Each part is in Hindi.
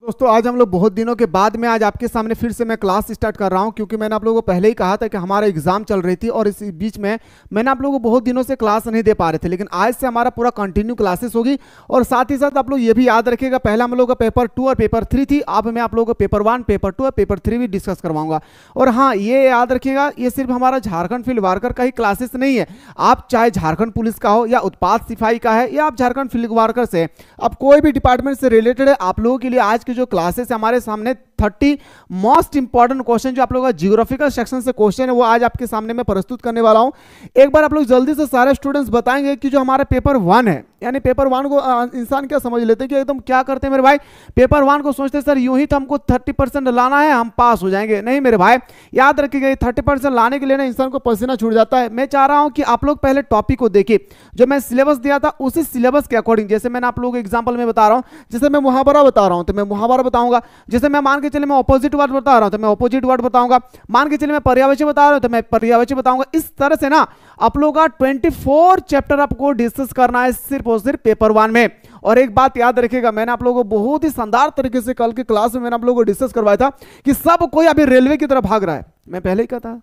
दोस्तों आज हम लोग बहुत दिनों के बाद में आज आपके सामने फिर से मैं क्लास स्टार्ट कर रहा हूं, क्योंकि मैंने आप लोगों को पहले ही कहा था कि हमारा एग्जाम चल रही थी और इस बीच में मैंने आप लोगों को बहुत दिनों से क्लास नहीं दे पा रहे थे। लेकिन आज से हमारा पूरा कंटिन्यू क्लासेस होगी। और साथ ही साथ आप लोग ये भी याद रखिएगा, पहले हम लोग का पेपर 2 और पेपर 3 थी, अब मैं आप लोगों को पेपर 1, पेपर 2 और पेपर 3 भी डिस्कस करवाऊंगा। और हाँ, ये याद रखिएगा, ये सिर्फ हमारा झारखंड फील्ड वर्कर का ही क्लासेस नहीं है। आप चाहे झारखंड पुलिस का हो या उत्पाद सिपाही का है या आप झारखंड फील्ड वर्कर से, अब कोई भी डिपार्टमेंट से रिलेटेड है, आप लोगों के लिए आज के जो क्लासेस है हमारे सामने 30 मोस्ट इंपॉर्टेंट क्वेश्चन जो आप लोगों का जियोग्राफिकल सेक्शन से क्वेश्चन है वो आज आपके सामने मैं प्रस्तुत करने वाला हूं। एक बार आप लोग जल्दी से सारे स्टूडेंट्स बताएंगे कि जो हमारा पेपर 1 है, यानी पेपर 1 को इंसान क्या समझ लेते हैं कि एकदम क्या करते हैं मेरे भाई, पेपर 1 को सोचते हैं सर यूं ही तो हमको 30% लाना है, हम पास हो जाएंगे। नहीं मेरे भाई, याद रखिएगा 30% लाने के लिए ना इंसान को पसीना छूट जाता है। मैं चाह रहा हूं कि आप लोग पहले टॉपिक को देखिए, जो मैं सिलेबस दिया था उसी सिलेबस के अकॉर्डिंग, जैसे मैंने आप लोगों को एग्जाम्पल में बता रहा हूं, जैसे मैं मुहावरा बता रहा हूं तो मैं मुहावरा बताऊंगा, जैसे मैं मान के चले मैं ऑपोजिट वर्ड बता रहा हूं तो मैं ऑपोजिट वर्ड बताऊंगा, मान के चले मैं पर्यायवाची बता रहा हूं तो मैं पर्यायवाची बताऊंगा। इस तरह से ना आप लोगों का 24 चैप्टर आपको डिस्कस करना है सिर्फ और सिर्फ पेपर 1 में। और एक बात याद रखिएगा, मैंने आप लोगों को बहुत ही शानदार तरीके से कल के क्लास में मैंने आप लोगों को डिस्कस करवाया था कि सब कोई अभी रेलवे की तरफ भाग रहा है। मैं पहले ही कहा था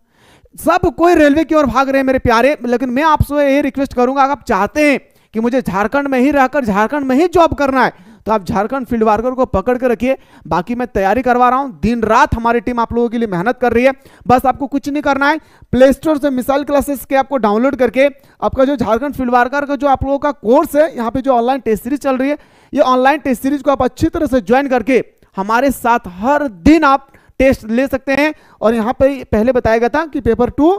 सब कोई रेलवे की ओर भाग रहे हैं मेरे प्यारे, लेकिन मैं आपसे ये रिक्वेस्ट करूंगा, अगर आप चाहते हैं कि मुझे झारखंड में ही रहकर झारखंड में ही जॉब करना है तो आप झारखंड फील्ड वर्कर को पकड़ के रखिए। बाकी मैं तैयारी करवा रहा हूं, दिन रात हमारी टीम आप लोगों के लिए मेहनत कर रही है। बस आपको कुछ नहीं करना है, प्ले स्टोर से मिसाइल क्लासेस के आपको डाउनलोड करके आपका जो झारखंड फील्ड वर्कर का जो आप लोगों का कोर्स है, यहाँ पे जो ऑनलाइन टेस्ट सीरीज चल रही है, ये ऑनलाइन टेस्ट सीरीज को आप अच्छी तरह से ज्वाइन करके हमारे साथ हर दिन आप टेस्ट ले सकते हैं। और यहाँ पे पहले बताया गया था कि पेपर 2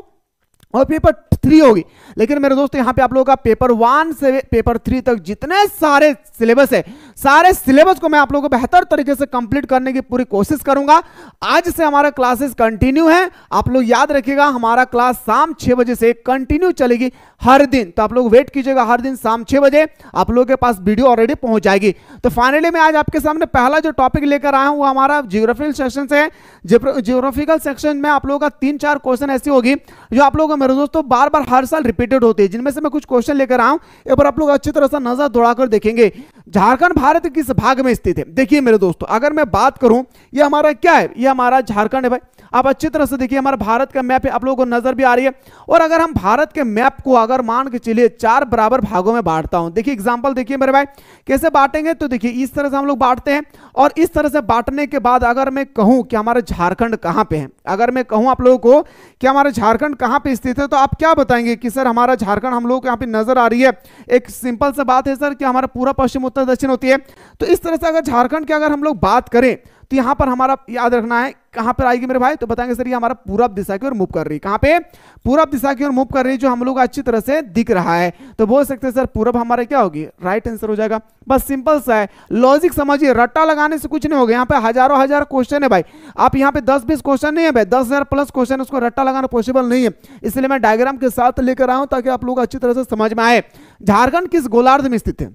और पेपर 3 होगी, लेकिन मेरे दोस्तों यहाँ पे आप लोगों का पेपर 1 से पेपर 3 तक जितने सारे सिलेबस है, सारे सिलेबस को मैं आप लोगों को बेहतर तरीके से कंप्लीट करने की पूरी कोशिश करूंगा। आज से हमारा क्लासेस कंटिन्यू है, आप लोग याद रखिएगा, हमारा क्लास शाम 6 बजे से कंटिन्यू चलेगी हर दिन। तो आप लोग वेट कीजिएगा, हर दिन शाम 6 बजे आप लोगों के पास वीडियो ऑलरेडी पहुंच जाएगी। तो फाइनली मैं आज आपके सामने पहला जो टॉपिक लेकर आया हूं वो हमारा जियोग्राफिकल सेक्शन से है। जियोग्राफिकल सेक्शन में आप लोगों का 3-4 क्वेश्चन ऐसी होगी जो आप लोगों मेरे दोस्तों बार बार हर साल रिपीटेड होते हैं, जिनमें से मैं कुछ क्वेश्चन लेकर आया हूं। एक बार आप लोग अच्छी तरह से नजर दौड़ाकर देखेंगे झारखंड भारत किस भाग में स्थित है। देखिए मेरे दोस्तों, अगर मैं बात करूं, ये हमारा क्या है, ये हमारा झारखंड है भाई। आप अच्छी तरह से देखिए, हमारा भारत का मैप है, आप लोगों को नजर भी आ रही है। और अगर हम भारत के मैप को अगर मान के चलिए 4 बराबर भागों में बांटता हूं, देखिए एग्जांपल देखिए मेरे भाई कैसे बांटेंगे। तो देखिए इस तरह से हम लोग बांटते हैं, और इस तरह से बांटने के बाद अगर मैं कहूं कि हमारा झारखंड कहां पे है, अगर मैं कहूं आप लोगों को कि हमारा झारखंड कहां पे स्थित है, तो आप क्या बताएंगे कि सर हमारा झारखंड हम लोग को यहाँ पे नजर आ रही है। एक सिंपल सा बात है सर कि हमारा पूरा पश्चिम उत्तर दक्षिण होती है। तो इस तरह से अगर झारखंड की अगर हम लोग बात करें तो यहां पर हमारा याद रखना है कहां पर आएगी मेरे भाई, तो बताएंगे सर ये हमारा पूरब दिशा की ओर मूव कर रही है। कहां पे? पूरब दिशा की ओर मूव कर रही है, जो हम लोग अच्छी तरह से दिख रहा है। तो बोल सकते हैं सर पूरब हमारा क्या होगी, राइट आंसर हो जाएगा। बस सिंपल सा है, लॉजिक समझिए, रट्टा लगाने से कुछ नहीं होगा। यहाँ पे हजारों हजार क्वेश्चन है भाई, आप यहाँ पे 10-20 क्वेश्चन नहीं है भाई, 10,000 प्लस क्वेश्चन, उसको रट्टा लगाना पॉसिबल नहीं है। इसलिए मैं डायग्राम के साथ लेकर आया हूं ताकि आप लोग अच्छी तरह से समझ में आए। झारखंड किस गोलार्ध में स्थित है?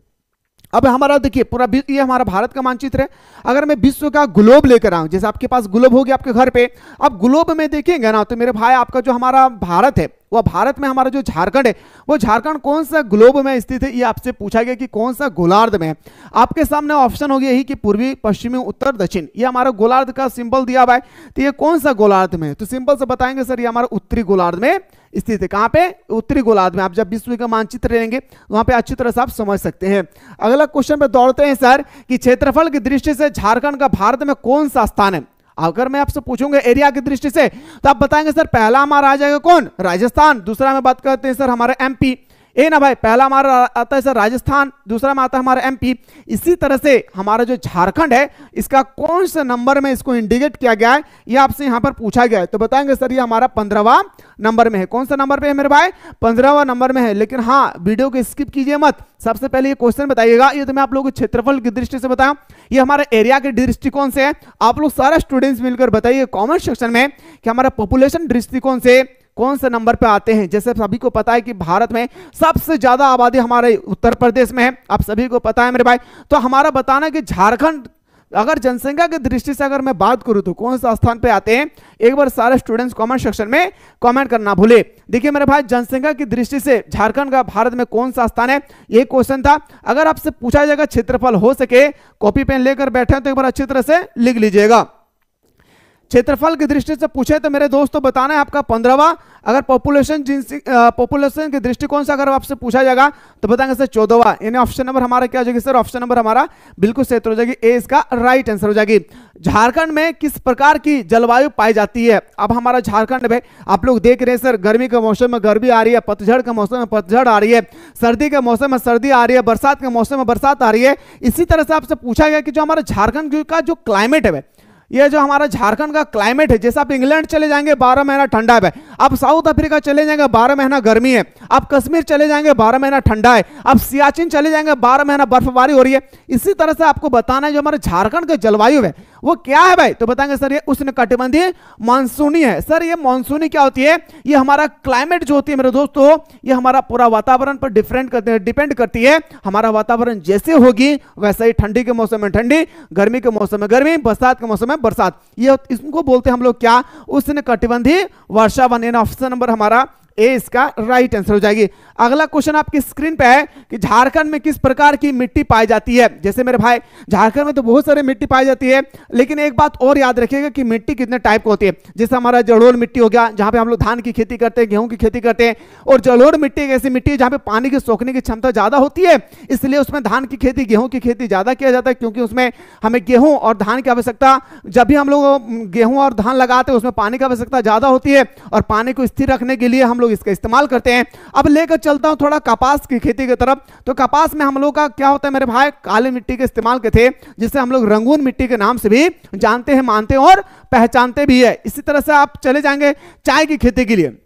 अब हमारा देखिए पूरा ये हमारा भारत का मानचित्र है। अगर मैं विश्व का ग्लोब लेकर आऊं, जैसे आपके पास ग्लोब होगी आपके घर पे, अब ग्लोब में देखेंगे ना तो मेरे भाई आपका जो हमारा भारत है, वो भारत में हमारा जो झारखंड है, वो झारखंड कौन सा ग्लोब में स्थित है, ये आपसे पूछा गया कि कौन सा गोलार्ध में है। आपके सामने ऑप्शन हो गया यही कि पूर्वी, पश्चिमी, उत्तर, दक्षिण। ये हमारा गोलार्ध का सिंबल दिया हुआ है, तो ये कौन सा गोलार्ध में है? तो सिंपल से बताएंगे सर ये हमारा उत्तरी गोलार्ध में स्थित है। कहां पे? उत्तरी गोलार्ध में। आप जब विश्व का मानचित्र लेंगे वहां पे अच्छी तरह से आप समझ सकते हैं। अगला क्वेश्चन पे दौड़ते हैं सर कि क्षेत्रफल की दृष्टि से झारखंड का भारत में कौन सा स्थान है? अगर मैं आपसे पूछूंगा एरिया की दृष्टि से तो आप बताएंगे सर पहला हमारा आ जाएगा कौन, राजस्थान। दूसरा में बात करते हैं सर हमारा एमपी, ए ना भाई, पहला हमारा आता है सर राजस्थान, दूसरा में आता है हमारा एमपी। इसी तरह से हमारा जो झारखंड है इसका कौन से नंबर में इसको इंडिकेट किया गया है, ये आपसे यहां पर पूछा गया है। तो बताएंगे सर ये हमारा 15वां नंबर में है। कौन सा नंबर पे है मेरे भाई? 15वां नंबर में है। लेकिन हाँ, वीडियो को स्किप कीजिए मत, सबसे पहले ये क्वेश्चन बताइएगा। ये तो मैं आप लोगों को क्षेत्रफल की दृष्टि से बताया, ये हमारा एरिया के दृष्टिकोण से है। आप लोग सारे स्टूडेंट्स मिलकर बताइए कमेंट सेक्शन में कि हमारा पॉपुलेशन दृष्टिकोण से कौन से नंबर पे आते हैं। जैसे सभी को पता है कि भारत में सबसे ज्यादा आबादी हमारे उत्तर प्रदेश में है, आप सभी को पता है मेरे भाई। तो हमारा बताना है कि झारखंड अगर जनसंख्या की दृष्टि से अगर मैं बात करूं तो कौन सा स्थान पे आते हैं, एक बार सारे स्टूडेंट्स कमेंट सेक्शन में कमेंट करना भूले। देखिए मेरे भाई, जनसंख्या की दृष्टि से झारखंड का भारत में कौन सा स्थान है, ये क्वेश्चन था। अगर आपसे पूछा जाएगा क्षेत्रफल, हो सके कॉपी पेन लेकर बैठे तो एक बार अच्छी तरह से लिख लीजिएगा। क्षेत्रफल की दृष्टि से पूछे तो मेरे दोस्तों बताना है आपका 15वां। अगर पॉपुलेशन के दृष्टिकोण से अगर आपसे पूछा जाएगा तो बताएंगे सर 14वां। यानी ऑप्शन नंबर हमारा क्या हो जाएगी सर, ऑप्शन नंबर हमारा बिल्कुल सही हो जाएगी, ए इसका राइट आंसर हो जाएगी। झारखंड में किस प्रकार की जलवायु पाई जाती है? अब हमारा झारखंड में आप लोग देख रहे हैं सर, गर्मी के मौसम में गर्मी आ रही है, पतझड़ के मौसम में पतझड़ आ रही है, सर्दी के मौसम में सर्दी आ रही है, बरसात के मौसम में बरसात आ रही है। इसी तरह से आपसे पूछा गया कि जो हमारा झारखंड का जो क्लाइमेट है, ये जो हमारा झारखंड का क्लाइमेट है, जैसे आप इंग्लैंड चले जाएंगे 12 महीना ठंडा है, आप साउथ अफ्रीका चले जाएंगे 12 महीना गर्मी है, आप कश्मीर चले जाएंगे 12 महीना ठंडा है, आप सियाचिन चले जाएंगे 12 महीना बर्फबारी हो रही है। इसी तरह से आपको बताना है जो हमारे झारखंड का जलवायु है वो क्या है भाई, तो बताएंगे सर ये उष्णकटिबंधीय मानसूनी है। सर ये मानसूनी क्या होती है, ये हमारा क्लाइमेट जो होती है मेरे दोस्तों, ये हमारा पूरा वातावरण पर डिपेंड करती है। हमारा वातावरण जैसे होगी वैसा ही ठंडी के मौसम में ठंडी, गर्मी के मौसम में गर्मी, बरसात के मौसम में बरसात, ये इसको बोलते हैं हम लोग क्या, उष्णकटिबंधीय वर्षावन। ऑप्शन नंबर हमारा ए इसका राइट आंसर हो जाएगी। अगला क्वेश्चन आपकी स्क्रीन पे है कि झारखंड में किस प्रकार की मिट्टी पाई जाती है। जैसे मेरे भाई, झारखंड में तो बहुत सारी मिट्टी पाई जाती है, लेकिन एक बात और याद रखिएगा कि मिट्टी कितने टाइप की होती है। जैसे हमारा जलोढ़ मिट्टी हो गया, जहां पे हम लोग धान की खेती करते हैं, गेहूं की खेती करते हैं, और जलोढ़ मिट्टी एक ऐसी मिट्टी है जहां पे पानी की सोखने की क्षमता ज्यादा होती है, इसलिए उसमें धान की खेती, गेहूं की खेती ज्यादा किया जाता है, क्योंकि उसमें हमें गेहूं और धान की आवश्यकता, जब भी हम लोग गेहूं और धान लगाते हैं उसमें पानी की आवश्यकता ज्यादा होती है, और पानी को स्थिर रखने के लिए हम लोग इसका इस्तेमाल करते हैं। अब लेकर चलता हूं थोड़ा कपास की खेती की तरफ। तो कपास में हम लोग का क्या होता है मेरे भाई, काली मिट्टी के इस्तेमाल के थे, जिसे हम लोग रंगून मिट्टी के नाम से भी जानते हैं, मानते हैं और पहचानते भी है। इसी तरह से आप चले जाएंगे चाय की खेती के लिए।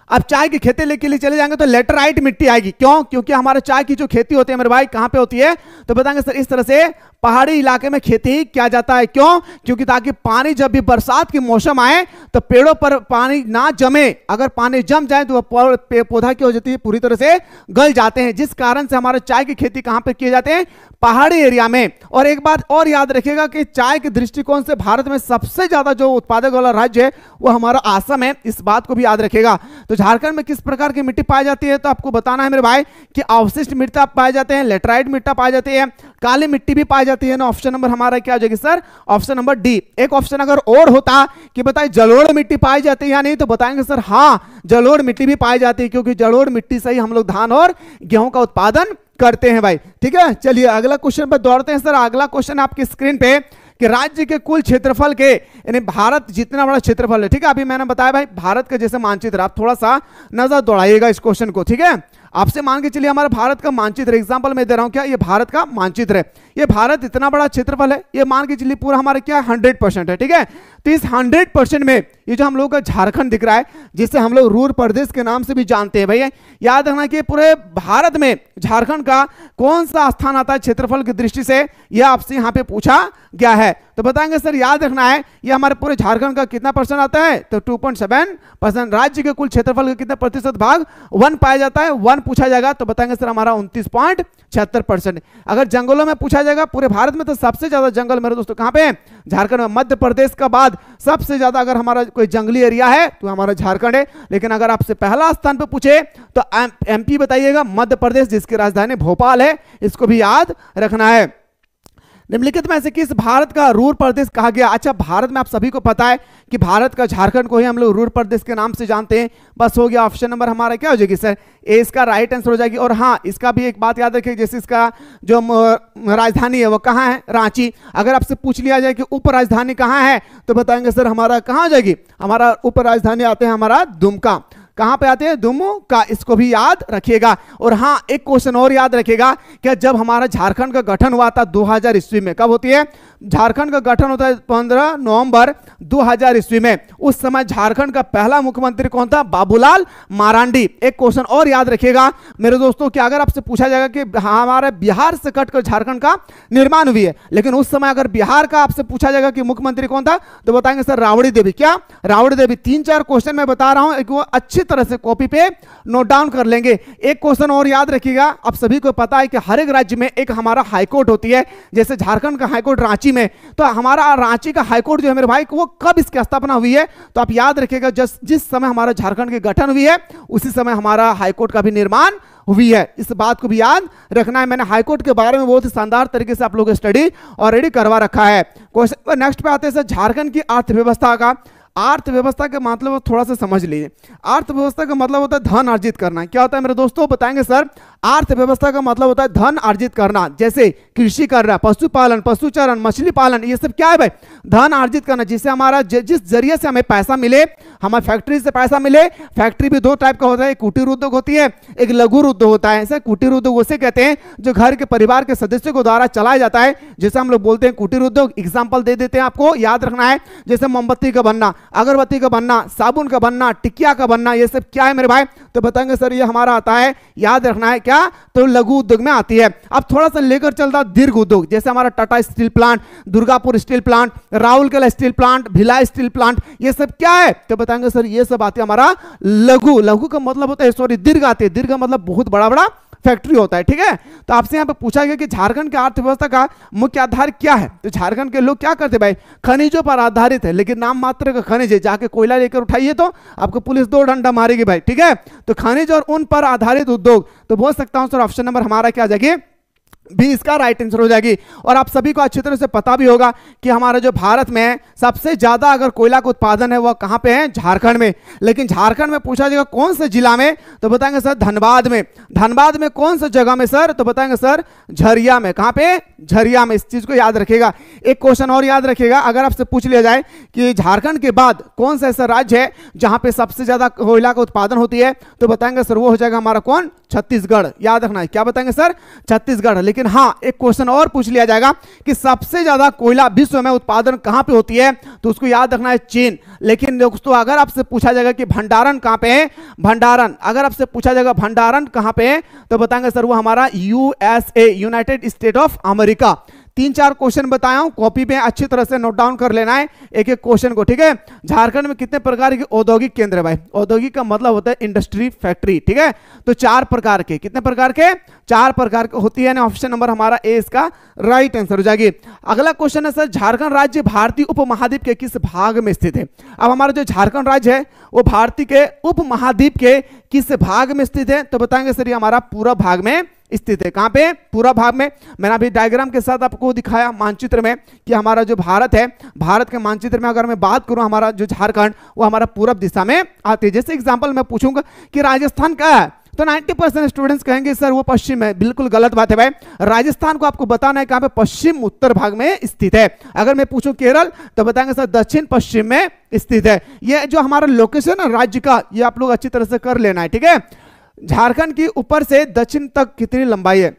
अब चाय की खेती के लिए चले जाएंगे तो लेटराइट मिट्टी आएगी। क्यों? क्योंकि हमारे चाय की जो खेती होती है मेरे भाई कहां पे होती है, तो बताएंगे सर इस तरह से पहाड़ी इलाके में खेती किया जाता है। क्यों? क्योंकि ताकि पानी जब भी बरसात की मौसम आए तो पेड़ों पर पानी ना जमे, अगर पानी जम जाए तो पौधा क्या हो जाती है, पूरी तरह से गल जाते हैं, जिस कारण से हमारे चाय की खेती कहां पे किए जाते हैं, पहाड़ी एरिया में। और एक बात और याद रखिएगा कि चाय के दृष्टिकोण से भारत में सबसे ज्यादा जो उत्पादक वाला राज्य है वो हमारा आसम है, इस बात को भी याद रखिएगा। तो झारखंड में किस प्रकार की मिट्टी पाई जाती है, तो आपको बताना है मेरे भाई कि अवशिष्ट मिट्टी पाए जाते हैं, लेटराइट मिट्टी पाई जाती है, काली मिट्टी भी पाई जाती है ना। ऑप्शन नंबर हमारा क्या हो जाएगी सर, ऑप्शन नंबर डी। एक ऑप्शन अगर और होता कि बताइए जलोढ़ मिट्टी पाई जाती है या नहीं, तो बताएंगे सर हाँ जलोढ़ मिट्टी भी पाई जाती है, क्योंकि जलोढ़ मिट्टी से ही हम लोग धान और गेहूं का उत्पादन करते हैं भाई। ठीक है, चलिए अगला क्वेश्चन पर दौड़ते हैं सर। अगला क्वेश्चन आपकी स्क्रीन पे कि राज्य के कुल क्षेत्रफल के, यानी भारत जितना बड़ा क्षेत्रफल है, ठीक है, अभी मैंने बताया भाई भारत का जैसे मानचित्र, आप थोड़ा सा नजर दौड़ाइएगा इस क्वेश्चन को। ठीक है, आपसे मान के चलिए हमारा भारत का मानचित्र, एग्जांपल मैं दे रहा हूं, क्या ये भारत का मानचित्र है, ये भारत इतना बड़ा क्षेत्रफल है, ये मान के चलिए पूरा हमारा क्या 100% है। ठीक है, तो इस 100% में ये जो हम लोग का झारखंड दिख रहा है, जिसे हम लोग रूर प्रदेश के नाम से भी जानते हैं भैया, याद रखना कि पूरे भारत में झारखंड का कौन सा स्थान आता है क्षेत्रफल की दृष्टि से, यह आपसे यहाँ पे पूछा गया है। तो बताएंगे सर याद रखना है ये हमारे पूरे झारखंड का कितना परसेंट आता है, तो 2.7%। राज्य के कुल क्षेत्रफल का कितना प्रतिशत भाग 1 पाया जाता है, 1 पूछा जाएगा तो बताएंगे सर हमारा 29.76%। अगर जंगलों में पूछा जाएगा पूरे भारत में तो सबसे ज्यादा जंगल मेरे दोस्तों कहां पे है, झारखंड में। मध्य प्रदेश का बाद सबसे ज्यादा अगर हमारा कोई जंगली एरिया है तो हमारा झारखंड है। लेकिन अगर आपसे पहला स्थान पे पूछे तो एमपी बताइएगा, मध्य प्रदेश जिसकी राजधानी भोपाल है, इसको भी याद रखना है। निम्नलिखित में से किस भारत का रूर प्रदेश कहा गया? अच्छा, भारत में आप सभी को पता है कि भारत का झारखंड को ही हम लोग रूर प्रदेश के नाम से जानते हैं। बस हो गया, ऑप्शन नंबर हमारा क्या हो जाएगी सर, ए इसका राइट आंसर हो जाएगी। और हाँ, इसका भी एक बात याद रखिए, जैसे इसका जो राजधानी है वो कहाँ है, रांची। अगर आपसे पूछ लिया जाए कि उप राजधानी कहाँ है तो बताएंगे सर हमारा कहाँ हो जाएगी, हमारा उप राजधानी आते हैं हमारा दुमका। कहां पे आते हैं, दुमका, इसको भी याद रखिएगा। और हाँ, एक क्वेश्चन और याद रखिएगा कि जब हमारा झारखंड का गठन हुआ था 2000 ईस्वी में, कब होती है, झारखंड का गठन होता है 15 नवंबर 2000 ईस्वी में। उस समय झारखंड का पहला मुख्यमंत्री कौन था, बाबूलाल मारांडी। एक क्वेश्चन और याद रखिएगा मेरे दोस्तों कि अगर आपसे पूछा जाएगा कि हमारे बिहार से कटकर झारखंड का निर्माण हुई है, लेकिन उस समय अगर बिहार का आपसे पूछा जाएगा कि मुख्यमंत्री कौन था तो बताएंगे सर राबड़ी देवी। क्या, राबड़ी देवी। 3-4 क्वेश्चन मैं बता रहा हूं, वो अच्छी तरह से कॉपी पे नोट डाउन कर लेंगे। एक क्वेश्चन और याद रखिएगा, आप सभी को पता है कि हर एक राज्य में एक हमारा हाईकोर्ट होती है, जैसे झारखंड का हाईकोर्ट रांची में। तो हमारा रांची का हाईकोर्ट जो है मेरे भाई वो कब इसकी स्थापना हुई है, तो आप याद रखिएगा जिस समय हमारा झारखंड की गठन हुई है उसी समय हमारा हाईकोर्ट का भी निर्माण हुई है। इस बात को भी याद रखना है। मैंने हाईकोर्ट के बारे में बहुत ही शानदार तरीके से आप लोगों को स्टडी ऑलरेडी करवा रखा है। क्वेश्चन नेक्स्ट पे आते हैं सर, झारखंड की अर्थव्यवस्था का। अर्थव्यवस्था का मतलब थोड़ा सा समझ लीजिए। अर्थव्यवस्था का मतलब होता है धन अर्जित करना। क्या होता है मेरे दोस्तों, बताएंगे सर। अर्थव्यवस्था का मतलब होता है धन अर्जित करना, जैसे कृषि कर रहा, पशुपालन, पशुचारण, मछली पालन, ये सब क्या है भाई, धन अर्जित करना, जिससे हमारा जिस जरिए से हमें पैसा मिले, हमारे फैक्ट्री से पैसा मिले। फैक्ट्री भी दो टाइप का होता है, एक कुटीर उद्योग होती है, एक लघु उद्योग होता है। ऐसा कुटीर उद्योग उसे कहते हैं जो घर के परिवार के सदस्यों को द्वारा चलाया जाता है, जैसे हम लोग बोलते हैं कुटीर उद्योग। एग्जाम्पल दे देते हैं, आपको याद रखना है, जैसे मोमबत्ती का बनना, अगरबत्ती का बनना, साबुन का बनना, टिकिया का बनना, ये सब क्या है मेरे भाई, तो बताएंगे सर ये हमारा आता है, याद रखना है क्या, तो लघु उद्योग में आती है। अब थोड़ा सा लेकर चलता दीर्घ उद्योग, जैसे हमारा Tata steel plant, Durgapur steel plant, Rourkela steel plant, Bhilai steel plant, ये सब क्या है, तो बताएंगे सर ये सब आती है हमारा लघु। लघु का मतलब होता है, सॉरी दीर्घ आती है, दीर्घ का मतलब बहुत बड़ा बड़ा फैक्ट्री होता है, ठीक है। तो आपसे यहाँ पे पूछा गया कि झारखंड की अर्थव्यवस्था का मुख्य आधार क्या है, तो झारखंड के लोग क्या करते भाई, खनिजों पर आधारित है, लेकिन नाम मात्र का खनिज है। जाके कोयला लेकर उठाइए तो आपको पुलिस 2 डंडा मारेगी भाई, ठीक है। तो खनिज और उन पर आधारित उद्योग, तो बोल सकता हूं सर ऑप्शन नंबर हमारा क्या आ जाएगी, भी इसका राइट आंसर हो जाएगी। और आप सभी को अच्छी तरह से पता भी होगा कि हमारा जो भारत में सबसे ज्यादा अगर कोयला का उत्पादन है वह कहां पे है, झारखंड में। लेकिन झारखंड में पूछा जाएगा कौन से जिला में, तो बताएंगे सर धनबाद में। धनबाद में कौन सा जगह में सर, तो बताएंगे सर झरिया में। कहां पे, झरिया में। इस चीज को याद रखिएगा। एक क्वेश्चन और याद रखिएगा, अगर आपसे पूछ लिया जाए कि झारखंड के बाद कौन सा ऐसा राज्य है जहां पे सबसे ज्यादा कोयला का उत्पादन होती है, तो बताएंगे सर वो हो जाएगा हमारा कौन, छत्तीसगढ़। याद रखना है, क्या बताएंगे सर, छत्तीसगढ़। लेकिन हाँ एक क्वेश्चन और पूछ लिया जाएगा कि सबसे ज्यादा कोयला विश्व में उत्पादन कहां पे होती है, तो उसको याद रखना है चीन। लेकिन दोस्तों अगर आपसे पूछा जाएगा कि भंडारण कहां पे है, भंडारण अगर आपसे पूछा जाएगा भंडारण कहां पे है, तो बताएंगे सर वो हमारा USA, United state of America. 3-4 question बताया हूं, कॉपी पे अच्छी तरह से नोट डाउन कर लेना है एक एक क्वेश्चन को, ठीक है। झारखंड में कितने प्रकार के औद्योगिक केंद्र है भाई, औद्योगिक का मतलब होता है इंडस्ट्री, फैक्ट्री, ठीक है। तो 4 प्रकार के, कितने प्रकार के, 4 प्रकार के होती है ना। ऑप्शन नंबर हमारा ए इसका राइट आंसर हो जाएगी। अगला क्वेश्चन है सर, झारखंड राज्य भारतीय उपमहाद्वीप के किस भाग में स्थित है। अब हमारा जो झारखंड राज्य है वो भारतीय के उपमहाद्वीप के किस भाग में स्थित है, तो बताएंगे सर ये हमारा पूरा भाग में स्थित है। कहां पे, पूरा भाग में। मैंने अभी डायग्राम के साथ आपको दिखाया मानचित्र में कि हमारा जो भारत है, भारत के मानचित्र में अगर मैं बात करूं हमारा जो झारखंड वो हमारा पूरब दिशा में आती है। जैसे एग्जांपल मैं पूछूंगा कि राजस्थान क्या है, तो 90% स्टूडेंट्स कहेंगे सर वो पश्चिम है। बिल्कुल गलत बात है भाई। राजस्थान को आपको बताना है कहां पे, पश्चिम उत्तर भाग में स्थित है। अगर मैं पूछूं केरल, तो बताएंगे सर दक्षिण पश्चिम में स्थित है। ये जो हमारा लोकेशन है राज्य का, ये आप लोग अच्छी तरह से कर लेना है, ठीक है। झारखंड की ऊपर से दक्षिण तक कितनी लंबाई है।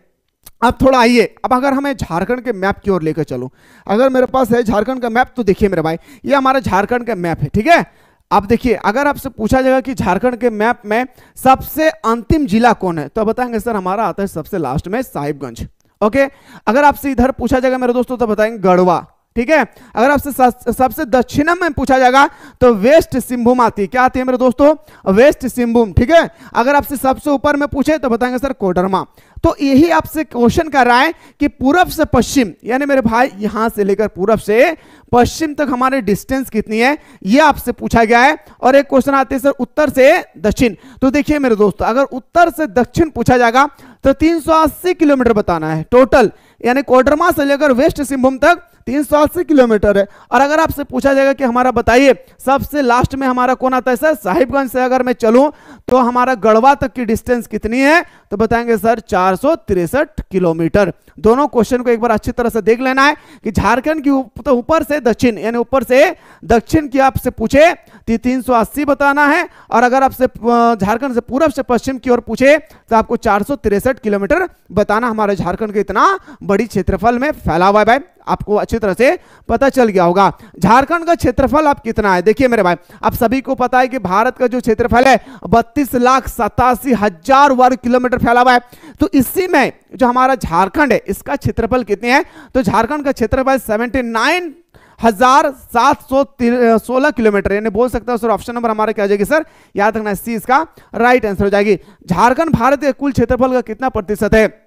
अब थोड़ा आइए, अब अगर हमें झारखंड के मैप की ओर लेकर चलूं, अगर मेरे पास है झारखंड का मैप, तो देखिए मेरे भाई ये हमारा झारखंड का मैप है, ठीक है। अब देखिए अगर आपसे पूछा जाएगा कि झारखंड के मैप में सबसे अंतिम जिला कौन है, तो बताएंगे सर हमारा आता है सबसे लास्ट में साहिबगंज। ओके, अगर आपसे इधर पूछा जाएगा मेरे दोस्तों, तो बताएंगे गढ़वा, ठीक है। अगर आपसे सबसे दक्षिण में पूछा जाएगा तो वेस्ट सिंहभूम आती है। क्या आती है मेरे दोस्तों, वेस्ट सिंहभूम, ठीक है। अगर आपसे सबसे ऊपर में पूछे तो बताएंगे सर कोडरमा। तो यही आपसे क्वेश्चन कर रहा है कि पूरब से पश्चिम, यानी मेरे भाई यहां से लेकर पूरब से पश्चिम तक हमारे डिस्टेंस कितनी है, ये आपसे पूछा गया है। और एक क्वेश्चन आते हैं सर उत्तर से दक्षिण। तो देखिए मेरे दोस्तों अगर उत्तर से दक्षिण पूछा जाएगा तो 380 किलोमीटर बताना है टोटल, यानी कोडरमा से लेकर वेस्ट सिंहभूम तक 380 किलोमीटर है। और अगर आपसे पूछा जाएगा कि हमारा बताइए सबसे लास्ट में हमारा कौन आता है सर, साहिबगंज से अगर मैं चलूं तो हमारा गढ़वा तक की डिस्टेंस कितनी है, तो बताएंगे सर 463 किलोमीटर। दोनों क्वेश्चन को एक बार अच्छी तरह से देख लेना है कि झारखंड की तो ऊपर से दक्षिण, यानी ऊपर से दक्षिण की आपसे पूछे तो 380 बताना है, और अगर आपसे झारखंड से पूरब से पश्चिम की ओर पूछे तो आपको 463 किलोमीटर बताना। हमारे झारखंड के इतना बड़ी क्षेत्रफल में फैला हुआ है भाई, आपको अच्छी तरह से पता चल गया होगा। झारखंड का क्षेत्रफल आप कितना है, देखिए मेरे भाई आप सभी को पता है कि भारत का जो क्षेत्रफल है 32,87,000 वर्ग किलोमीटर फैला हुआ है। तो इसी में जो हमारा झारखंड है इसका क्षेत्रफल कितने हैं, तो झारखंड का क्षेत्रफल 79,716 किलोमीटर, यानी बोल सकता हूं सर ऑप्शन नंबर हमारा क्या हो जाएगी सर, याद रखना सी इसका राइट आंसर हो जाएगी। झारखंड भारत के कुल क्षेत्रफल का कितना प्रतिशत है,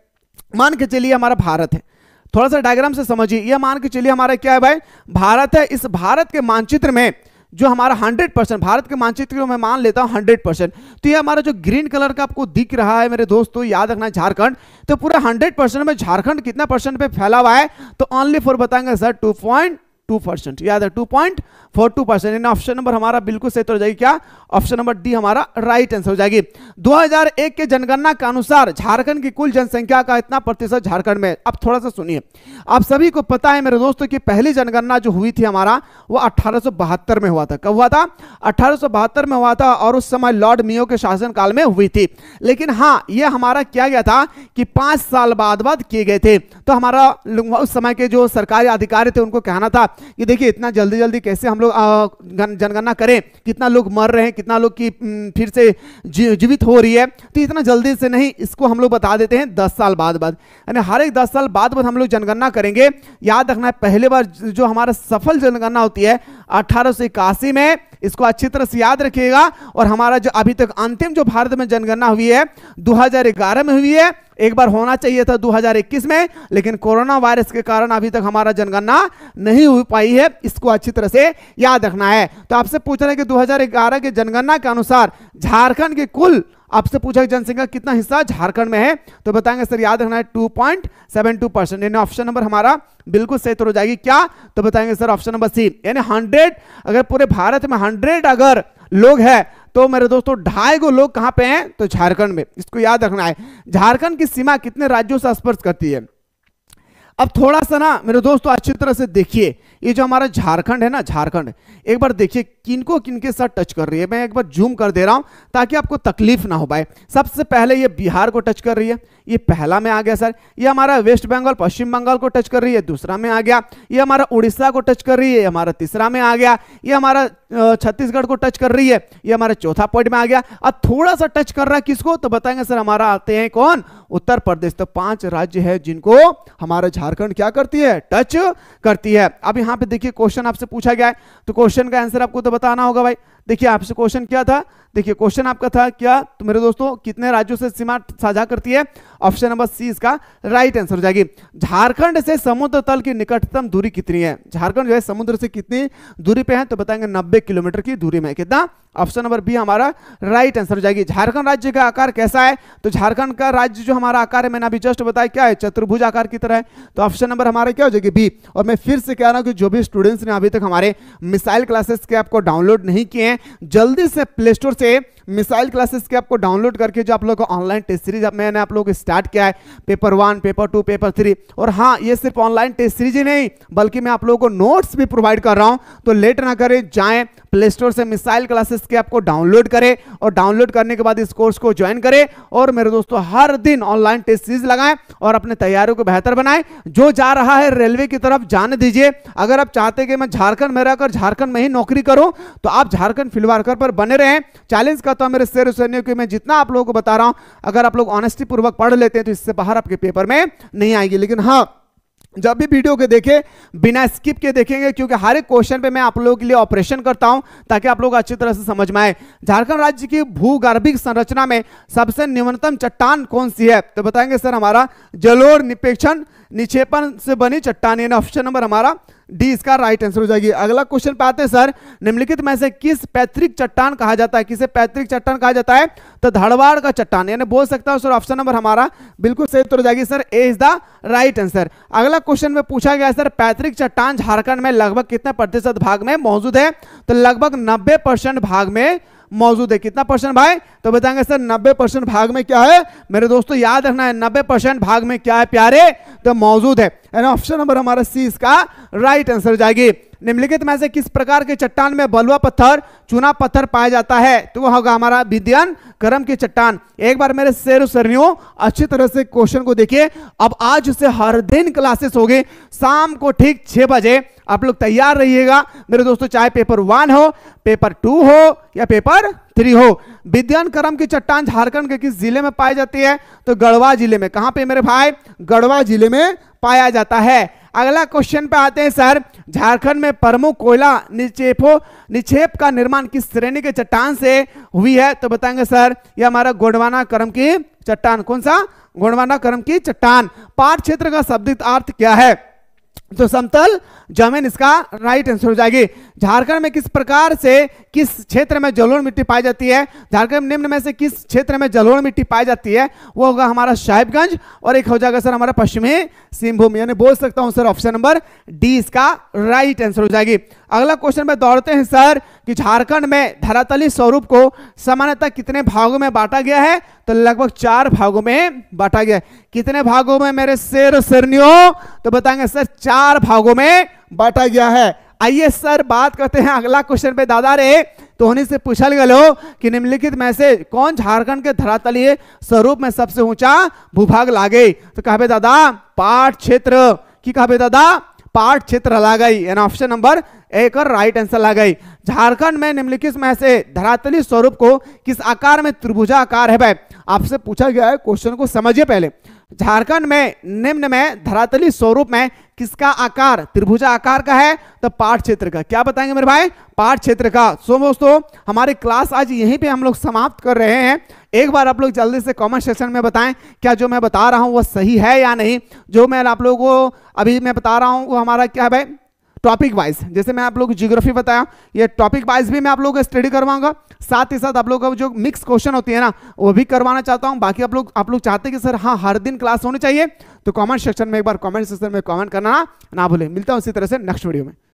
मान के चलिए हमारा भारत है थोड़ा सा डायग्राम से समझिए। ये मान के चलिए हमारा क्या है भाई, भारत है। इस भारत के मानचित्र में जो हमारा 100%, भारत के मानचित्र को मैं मान लेता हूं 100%, तो ये हमारा जो ग्रीन कलर का आपको दिख रहा है मेरे दोस्तों, याद रखना झारखंड, तो पूरा 100% में झारखंड कितना परसेंट पे फैला हुआ है, तो ओनली फॉर बताएंगे सर 2.2%, याद है 2.42%। ऑप्शन नंबर हमारा बिल्कुल सही तो हो जाएगी क्या, ऑप्शन नंबर डी हमारा राइट आंसर हो जाएगी। 2001 के जनगणना के अनुसार झारखंड की कुल जनसंख्या का इतना प्रतिशत झारखंड में। अब थोड़ा सा सुनिए, आप सभी को पता है मेरे दोस्तों कि पहली जनगणना जो हुई थी हमारा वो 1872 में हुआ था। कब हुआ था, 1872 में हुआ था, और उस समय लॉर्ड मियो के शासनकाल में हुई थी। लेकिन हाँ, ये हमारा किया गया था कि 5 साल बाद किए गए थे। तो हमारा उस समय के जो सरकारी अधिकारी थे उनको कहना था कि देखिए इतना जल्दी जल्दी कैसे हम लोग जनगणना करें, कितना लोग मर रहे हैं, कितना लोग की फिर से जीवित हो रही है, तो इतना जल्दी से नहीं, इसको हम लोग बता देते हैं 10 साल बाद, यानी हर एक 10 साल बाद हम लोग जनगणना करेंगे। याद रखना है पहले बार जो हमारा सफल जनगणना होती है 1881 में, इसको अच्छी तरह से याद रखिएगा। और हमारा जो अभी तक अंतिम जो भारत में जनगणना हुई है 2011 में हुई है, एक बार होना चाहिए था 2021 में, लेकिन कोरोना वायरस के कारण अभी तक हमारा जनगणना नहीं हो पाई है, इसको अच्छी तरह से याद रखना है। तो आपसे पूछ रहे हैं कि 2011 के जनगणना के अनुसार झारखंड के कुल, आपसे पूछा जनसंख्या कितना हिस्सा झारखंड में है, तो बताएंगे सर याद रखना है 2.72%, यानी ऑप्शन नंबर हमारा बिल्कुल सही तो हो जाएगी क्या, तो बताएंगे सर ऑप्शन नंबर सी, यानी 100, अगर पूरे भारत में 100 अगर लोग हैं तो मेरे दोस्तों 2.5 लोग कहां पे हैं, तो झारखंड में, इसको याद रखना है। झारखंड की सीमा कितने राज्यों से स्पर्श करती है। अब थोड़ा सा ना मेरे दोस्तों अच्छी तरह से देखिए, ये जो हमारा झारखंड है ना, झारखंड एक बार देखिए किनको किनके साथ टच कर रही है। मैं एक बार जूम कर दे रहा हूं ताकि आपको तकलीफ ना हो पाए। सबसे पहले ये बिहार को टच कर रही है, ये पहला में आ गया सर। ये हमारा वेस्ट बंगाल, पश्चिम बंगाल को टच कर रही है, दूसरा में आ गया। ये हमारा उड़ीसा को टच कर रही है, हमारा तीसरा में आ गया। ये हमारा छत्तीसगढ़ को टच कर रही है, ये हमारा चौथा पॉइंट में आ गया। अब थोड़ा सा टच कर रहा है किसको, तो बताएंगे सर हमारा आते हैं कौन, उत्तर प्रदेश। तो 5 राज्य है जिनको हमारा झारखंड क्या करती है, टच करती है। अब यहाँ पे देखिए क्वेश्चन आपसे पूछा गया है, तो क्वेश्चन का आंसर आपको तो बताना होगा भाई। देखिए आपसे क्वेश्चन क्या था, देखिए क्वेश्चन आपका था क्या, तो मेरे दोस्तों कितने राज्यों से सीमा साझा करती है, ऑप्शन नंबर सी इसका राइट आंसर हो जाएगी। झारखंड से समुद्र तल की निकटतम दूरी कितनी है, झारखंड जो है समुद्र से कितनी दूरी पे है, तो बताएंगे 90 किलोमीटर की दूरी में। कितना, ऑप्शन नंबर बी हमारा राइट आंसर हो जाएगी। झारखंड राज्य का आकार कैसा है, तो झारखंड का राज्य जो हमारा आकार है मैंने अभी जस्ट बताया क्या है, चतुर्भुज आकार की तरह है। तो ऑप्शन नंबर हमारा क्या हो जाएगी, बी। और मैं फिर से कह रहा हूं कि जो भी स्टूडेंट्स ने अभी तक हमारे मिसाइल क्लासेस के ऐप को डाउनलोड नहीं किए हैं, जल्दी से प्ले स्टोर से मिसाइल क्लासेस के ऐप को डाउनलोड करके जो आप लोगों को ऑनलाइन टेस्ट सीरीज मैंने आप लोगों को स्टार्ट किया है, पेपर 1, पेपर 2, पेपर 3। और हाँ, ये सिर्फ ऑनलाइन टेस्ट सीरीज ही नहीं बल्कि मैं आप लोगों को नोट्स भी प्रोवाइड कर रहा हूं। तो लेट ना करें, जाएं प्ले स्टोर से मिसाइल क्लासेस के ऐप को डाउनलोड करें, और डाउनलोड करने के बाद इस कोर्स को ज्वाइन करें। और मेरे दोस्तों हर दिन ऑनलाइन टेस्ट सीरीज लगाएं और अपने तैयारियों को बेहतर बनाएं। जो जा रहा है रेलवे की तरफ जाने दीजिए। अगर आप चाहते हैं कि मैं झारखंड में रहकर झारखंड में ही नौकरी करूं, तो आप झारखंड फील्ड वर्कर पर बने रहें। चैलेंज करता हूं मेरे शेर सैनियों कि मैं जितना आप लोगों को बता रहा हूं, अगर आप लोग ऑनेस्टी पूर्वक पढ़ लेते हैं तो इससे बाहर आपके पेपर में नहीं आएगी। लेकिन हाँ, जब भी वीडियो के देखें बिना स्किप के देखेंगे, क्योंकि हर एक क्वेश्चन पे मैं आप लोगों के लिए ऑपरेशन करता हूं ताकि आप लोग अच्छी तरह से समझ में आए। झारखंड राज्य की भूगर्भिक संरचना में सबसे न्यूनतम चट्टान कौन सी है, तो बताएंगे सर हमारा जलोढ़ निक्षेपण निक्षेपण से बनी चट्टान, यानी ऑप्शन नंबर हमारा डी इसका राइट आंसर हो जाएगी। अगला क्वेश्चन पे आते हैं सर, निम्नलिखित में से किस पैतृक चट्टान कहा जाता है, किसे पैतृक चट्टान कहा जाता है, तो धारवाड़ का चट्टान, यानी बोल सकता हूं सर ऑप्शन नंबर हमारा बिल्कुल सही उत्तर हो जाएगी sir, A is the right answer. अगला क्वेश्चन में पूछा गया सर, पैतृक चट्टान झारखंड में लगभग कितने प्रतिशत भाग में मौजूद है, तो लगभग 90% भाग में मौजूद है। कितना परसेंट भाई, तो बताएंगे सर 90% भाग में क्या है मेरे दोस्तों, याद रखना है 90% भाग में क्या है प्यारे, तो मौजूद है। ऑप्शन नंबर हमारा सी इसका राइट आंसर हो जाएगी। निम्नलिखित में से किस प्रकार के चट्टान में बलुआ पत्थर, चूना पत्थर पाया जाता है, तो वह होगा हमारा विद्यन करम की चट्टान। एक बार मेरे शेर सरनियों अच्छी तरह से क्वेश्चन को देखिए। अब आज से हर दिन क्लासेस होगी, शाम को ठीक 6 बजे आप लोग तैयार रहिएगा मेरे दोस्तों, चाहे पेपर 1 हो, पेपर 2 हो या पेपर 3 हो। विद्यन करम की चट्टान झारखंड के किस जिले में पाई जाती है, तो गढ़वा जिले में। कहां पे मेरे भाई, गढ़वा जिले में पाया जाता है। अगला क्वेश्चन पे आते हैं सर। झारखंड में प्रमुख कोयला निक्षेप का निर्माण किस श्रेणी के चट्टान से हुई है? तो बताएंगे सर ये हमारा गोंडवाना क्रम की चट्टान। कौन सा? गोंडवाना क्रम की चट्टान। पाठ क्षेत्र का शाब्दिक अर्थ क्या है? तो समतल जमीन इसका राइट आंसर हो जाएगी। झारखंड में किस प्रकार से किस क्षेत्र में जलोढ़ मिट्टी पाई जाती है? झारखंड निम्न में से किस क्षेत्र में जलोढ़ मिट्टी पाई जाती है? वो होगा हमारा साहिबगंज और एक हो जाएगा सर हमारा पश्चिमी सिंहभूम। यानी बोल सकता हूं सर ऑप्शन नंबर डी इसका राइट आंसर हो जाएगी। अगला क्वेश्चन में दौड़ते हैं सर कि झारखंड में धरातलीय स्वरूप को सामान्यतः कितने भागों में बांटा गया है? तो लगभग 4 भागों में बांटा गया है। कितने भागों में मेरे शेर और शेरनियों? तो बताएंगे सर 4 भागों में बांटा गया है। आइए सर बात करते हैं अगला क्वेश्चन पे। दादा रे तो उन्हीं से पूछल गया कि निम्नलिखित में से कौन झारखंड के धरातलीय स्वरूप में सबसे ऊंचा भूभाग लागे? तो कहा दादा पाट क्षेत्र की कहा दादा पाट क्षेत्र ला गई। यानी ऑप्शन नंबर ए का राइट आंसर ला गई। झारखंड में निम्नलिखित में से धरातलीय स्वरूप को किस आकार में त्रिभुजाकार है? भाई आपसे पूछा गया है, क्वेश्चन को समझिए पहले। झारखंड में निम्न में धरातलीय स्वरूप में किसका आकार त्रिभुजा आकार का है? तो पाट क्षेत्र का। क्या बताएंगे मेरे भाई? पाट क्षेत्र का। सो दोस्तों हमारी क्लास आज यहीं पे हम लोग समाप्त कर रहे हैं। एक बार आप लोग जल्दी से कमेंट सेक्शन में बताएं क्या जो मैं बता रहा हूं वो सही है या नहीं। जो मैं आप लोगों को अभी मैं बता रहा हूं वो हमारा क्या है भाई? Topic wise. जैसे मैं आप लोग ज्योग्राफी बताया, ये टॉपिक वाइज भी मैं आप लोगों को स्टडी करवाऊंगा। साथ ही साथ आप लोगों का जो मिक्स क्वेश्चन होती है ना वो भी करवाना चाहता हूं। बाकी आप लोग चाहते हैं कि सर हाँ हर दिन क्लास होनी चाहिए, तो कमेंट सेक्शन में एक बार कमेंट सेक्शन में कमेंट करना ना भूलें। मिलता हूं इसी तरह से नेक्स्ट वीडियो में।